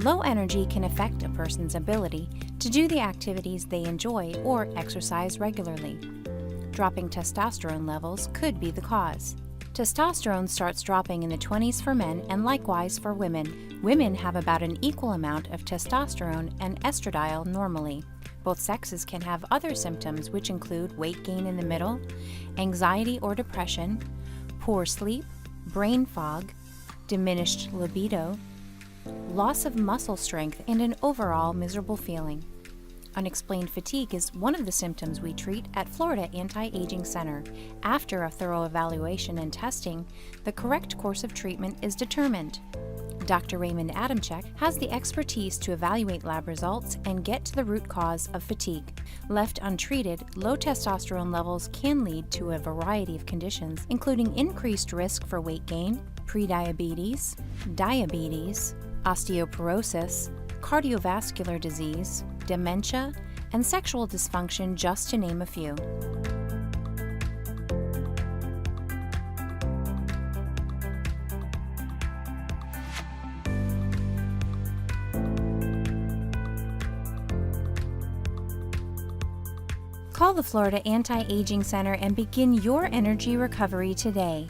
Low energy can affect a person's ability to do the activities they enjoy or exercise regularly. Dropping testosterone levels could be the cause. Testosterone starts dropping in the 20s for men and likewise for women. Women have about an equal amount of testosterone and estradiol normally. Both sexes can have other symptoms which include weight gain in the middle, anxiety or depression, poor sleep, brain fog, diminished libido, loss of muscle strength, and an overall miserable feeling. Unexplained fatigue is one of the symptoms we treat at Florida Anti-Aging Center. After a thorough evaluation and testing, the correct course of treatment is determined. Dr. Raymond Adamczyk has the expertise to evaluate lab results and get to the root cause of fatigue. Left untreated, low testosterone levels can lead to a variety of conditions, including increased risk for weight gain, prediabetes, diabetes, osteoporosis, cardiovascular disease, dementia, and sexual dysfunction, just to name a few. Call the Florida Anti-Aging Center and begin your energy recovery today.